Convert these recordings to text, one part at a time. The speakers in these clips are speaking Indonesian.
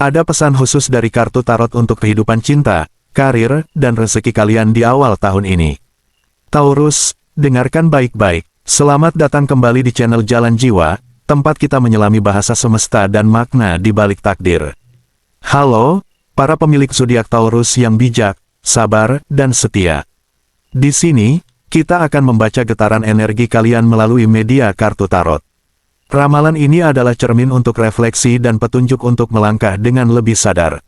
Ada pesan khusus dari kartu tarot untuk kehidupan cinta, karir, dan rezeki kalian di awal tahun ini. Taurus, dengarkan baik-baik. Selamat datang kembali di channel Jalan Jiwa, tempat kita menyelami bahasa semesta dan makna di balik takdir. Halo, para pemilik zodiak Taurus yang bijak, sabar, dan setia. Di sini, kita akan membaca getaran energi kalian melalui media kartu tarot. Ramalan ini adalah cermin untuk refleksi dan petunjuk untuk melangkah dengan lebih sadar.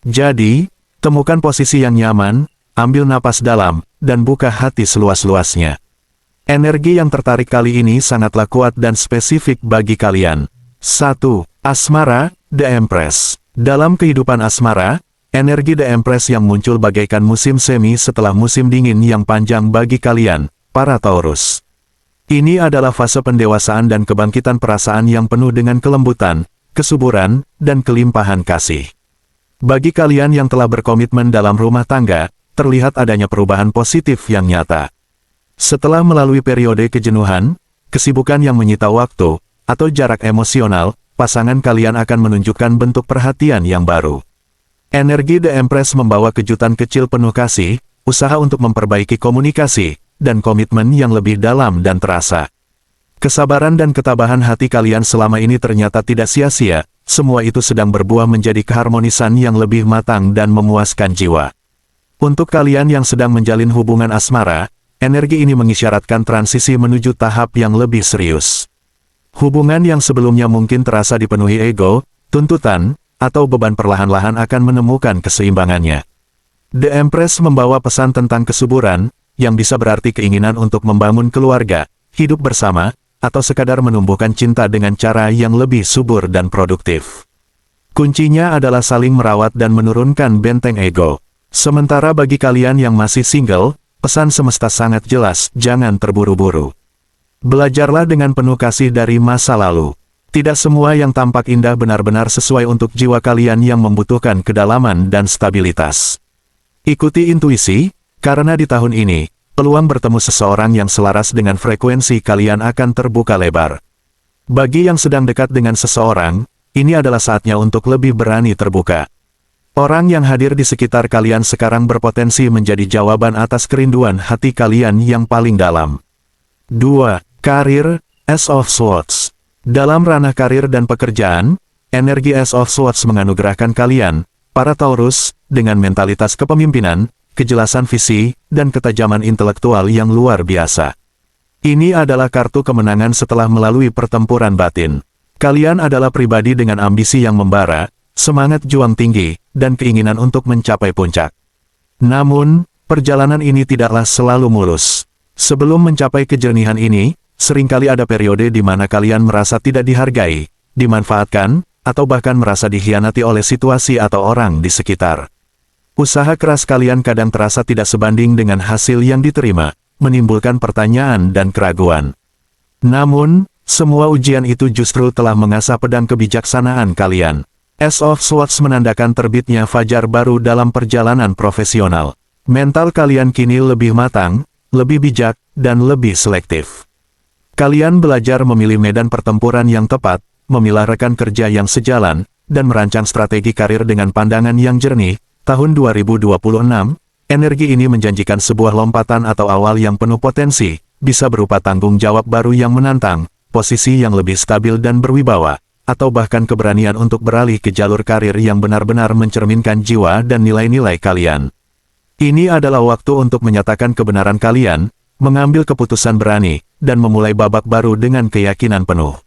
Jadi, temukan posisi yang nyaman, ambil napas dalam, dan buka hati seluas-luasnya. Energi yang tertarik kali ini sangatlah kuat dan spesifik bagi kalian. 1. Asmara, The Empress. Dalam kehidupan asmara, energi The Empress yang muncul bagaikan musim semi setelah musim dingin yang panjang bagi kalian, para Taurus. Ini adalah fase pendewasaan dan kebangkitan perasaan yang penuh dengan kelembutan, kesuburan, dan kelimpahan kasih. Bagi kalian yang telah berkomitmen dalam rumah tangga, terlihat adanya perubahan positif yang nyata. Setelah melalui periode kejenuhan, kesibukan yang menyita waktu, atau jarak emosional, pasangan kalian akan menunjukkan bentuk perhatian yang baru. Energi The Empress membawa kejutan kecil penuh kasih, usaha untuk memperbaiki komunikasi, dan komitmen yang lebih dalam dan terasa. Kesabaran dan ketabahan hati kalian selama ini ternyata tidak sia-sia, semua itu sedang berbuah menjadi keharmonisan yang lebih matang dan memuaskan jiwa. Untuk kalian yang sedang menjalin hubungan asmara, energi ini mengisyaratkan transisi menuju tahap yang lebih serius. Hubungan yang sebelumnya mungkin terasa dipenuhi ego, tuntutan, atau beban perlahan-lahan akan menemukan keseimbangannya. The Empress membawa pesan tentang kesuburan, yang bisa berarti keinginan untuk membangun keluarga, hidup bersama, atau sekadar menumbuhkan cinta dengan cara yang lebih subur dan produktif. Kuncinya adalah saling merawat dan menurunkan benteng ego. Sementara bagi kalian yang masih single, pesan semesta sangat jelas, jangan terburu-buru. Belajarlah dengan penuh kasih dari masa lalu. Tidak semua yang tampak indah benar-benar sesuai untuk jiwa kalian yang membutuhkan kedalaman dan stabilitas. Ikuti intuisi, karena di tahun ini, peluang bertemu seseorang yang selaras dengan frekuensi kalian akan terbuka lebar. Bagi yang sedang dekat dengan seseorang, ini adalah saatnya untuk lebih berani terbuka. Orang yang hadir di sekitar kalian sekarang berpotensi menjadi jawaban atas kerinduan hati kalian yang paling dalam. 2. Karir, Ace of Swords. Dalam ranah karir dan pekerjaan, energi Ace of Swords menganugerahkan kalian, para Taurus, dengan mentalitas kepemimpinan, kejelasan visi, dan ketajaman intelektual yang luar biasa. Ini adalah kartu kemenangan setelah melalui pertempuran batin. Kalian adalah pribadi dengan ambisi yang membara, semangat juang tinggi, dan keinginan untuk mencapai puncak. Namun, perjalanan ini tidaklah selalu mulus. Sebelum mencapai kejernihan ini, seringkali ada periode di mana kalian merasa tidak dihargai, dimanfaatkan, atau bahkan merasa dikhianati oleh situasi atau orang di sekitar. Usaha keras kalian kadang terasa tidak sebanding dengan hasil yang diterima, menimbulkan pertanyaan dan keraguan. Namun, semua ujian itu justru telah mengasah pedang kebijaksanaan kalian. Ace of Swords menandakan terbitnya fajar baru dalam perjalanan profesional. Mental kalian kini lebih matang, lebih bijak, dan lebih selektif. Kalian belajar memilih medan pertempuran yang tepat, memilah rekan kerja yang sejalan, dan merancang strategi karir dengan pandangan yang jernih. Tahun 2026, energi ini menjanjikan sebuah lompatan atau awal yang penuh potensi, bisa berupa tanggung jawab baru yang menantang, posisi yang lebih stabil dan berwibawa, atau bahkan keberanian untuk beralih ke jalur karir yang benar-benar mencerminkan jiwa dan nilai-nilai kalian. Ini adalah waktu untuk menyatakan kebenaran kalian, mengambil keputusan berani, dan memulai babak baru dengan keyakinan penuh.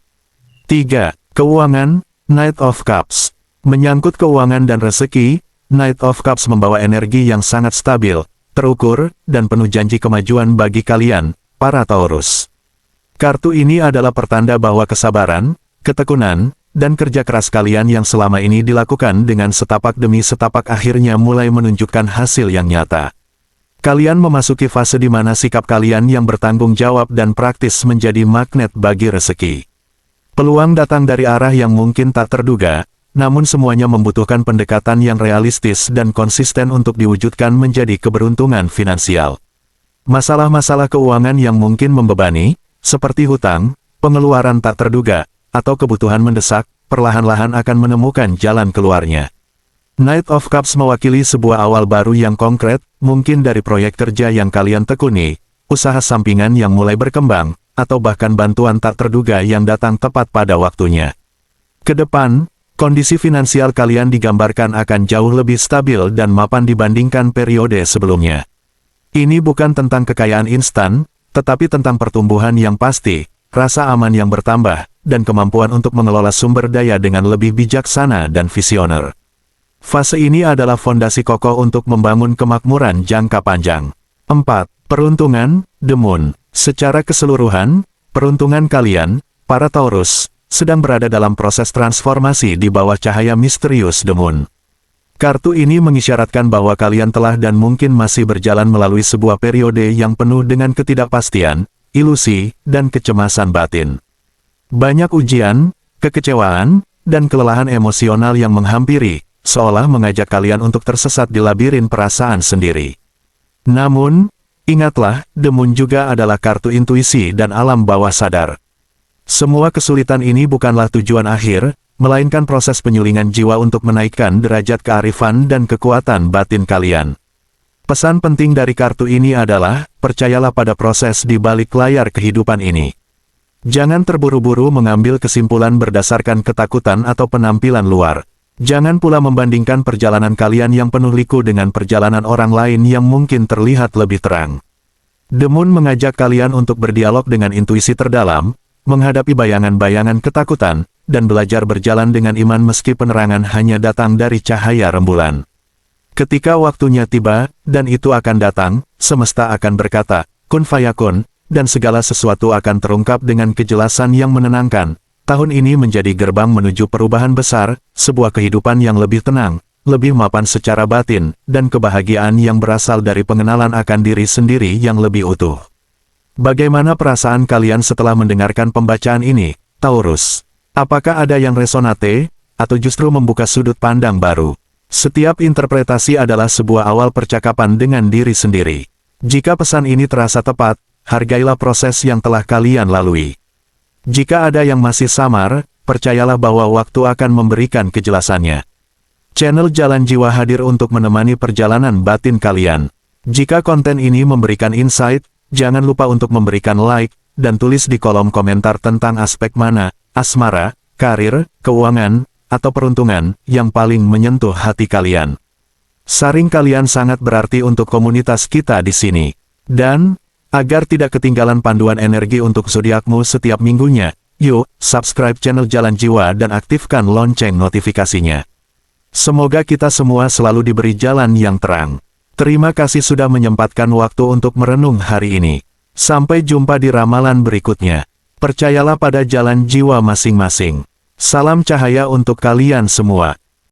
3. Keuangan, Knight of Cups. Menyangkut keuangan dan rezeki, Knight of Cups membawa energi yang sangat stabil, terukur, dan penuh janji kemajuan bagi kalian, para Taurus. Kartu ini adalah pertanda bahwa kesabaran, ketekunan, dan kerja keras kalian yang selama ini dilakukan dengan setapak demi setapak akhirnya mulai menunjukkan hasil yang nyata. Kalian memasuki fase di mana sikap kalian yang bertanggung jawab dan praktis menjadi magnet bagi rezeki. Peluang datang dari arah yang mungkin tak terduga, namun semuanya membutuhkan pendekatan yang realistis dan konsisten untuk diwujudkan menjadi keberuntungan finansial. Masalah-masalah keuangan yang mungkin membebani, seperti hutang, pengeluaran tak terduga, atau kebutuhan mendesak, perlahan-lahan akan menemukan jalan keluarnya. Knight of Cups mewakili sebuah awal baru yang konkret, mungkin dari proyek kerja yang kalian tekuni, usaha sampingan yang mulai berkembang, atau bahkan bantuan tak terduga yang datang tepat pada waktunya. Kedepan, kondisi finansial kalian digambarkan akan jauh lebih stabil dan mapan dibandingkan periode sebelumnya. Ini bukan tentang kekayaan instan, tetapi tentang pertumbuhan yang pasti, rasa aman yang bertambah, dan kemampuan untuk mengelola sumber daya dengan lebih bijaksana dan visioner. Fase ini adalah fondasi kokoh untuk membangun kemakmuran jangka panjang. 4. Peruntungan, The Moon. Secara keseluruhan, peruntungan kalian, para Taurus, sedang berada dalam proses transformasi di bawah cahaya misterius The Moon. Kartu ini mengisyaratkan bahwa kalian telah dan mungkin masih berjalan melalui sebuah periode yang penuh dengan ketidakpastian, ilusi, dan kecemasan batin. Banyak ujian, kekecewaan, dan kelelahan emosional yang menghampiri, seolah mengajak kalian untuk tersesat di labirin perasaan sendiri. Namun, ingatlah, The Moon juga adalah kartu intuisi dan alam bawah sadar. Semua kesulitan ini bukanlah tujuan akhir, melainkan proses penyulingan jiwa untuk menaikkan derajat kearifan dan kekuatan batin kalian. Pesan penting dari kartu ini adalah, percayalah pada proses di balik layar kehidupan ini. Jangan terburu-buru mengambil kesimpulan berdasarkan ketakutan atau penampilan luar. Jangan pula membandingkan perjalanan kalian yang penuh liku dengan perjalanan orang lain yang mungkin terlihat lebih terang. The Moon mengajak kalian untuk berdialog dengan intuisi terdalam, menghadapi bayangan-bayangan ketakutan, dan belajar berjalan dengan iman meski penerangan hanya datang dari cahaya rembulan. Ketika waktunya tiba, dan itu akan datang, semesta akan berkata, kun fayakun, dan segala sesuatu akan terungkap dengan kejelasan yang menenangkan. Tahun ini menjadi gerbang menuju perubahan besar, sebuah kehidupan yang lebih tenang, lebih mapan secara batin, dan kebahagiaan yang berasal dari pengenalan akan diri sendiri yang lebih utuh. Bagaimana perasaan kalian setelah mendengarkan pembacaan ini, Taurus? Apakah ada yang resonate, atau justru membuka sudut pandang baru? Setiap interpretasi adalah sebuah awal percakapan dengan diri sendiri. Jika pesan ini terasa tepat, hargailah proses yang telah kalian lalui. Jika ada yang masih samar, percayalah bahwa waktu akan memberikan kejelasannya. Channel Jalan Jiwa hadir untuk menemani perjalanan batin kalian. Jika konten ini memberikan insight, jangan lupa untuk memberikan like, dan tulis di kolom komentar tentang aspek mana, asmara, karir, keuangan, atau peruntungan, yang paling menyentuh hati kalian. Sharing kalian sangat berarti untuk komunitas kita di sini. Dan, agar tidak ketinggalan panduan energi untuk zodiakmu setiap minggunya, yuk, subscribe channel Jalan Jiwa dan aktifkan lonceng notifikasinya. Semoga kita semua selalu diberi jalan yang terang. Terima kasih sudah menyempatkan waktu untuk merenung hari ini. Sampai jumpa di ramalan berikutnya. Percayalah pada jalan jiwa masing-masing. Salam cahaya untuk kalian semua.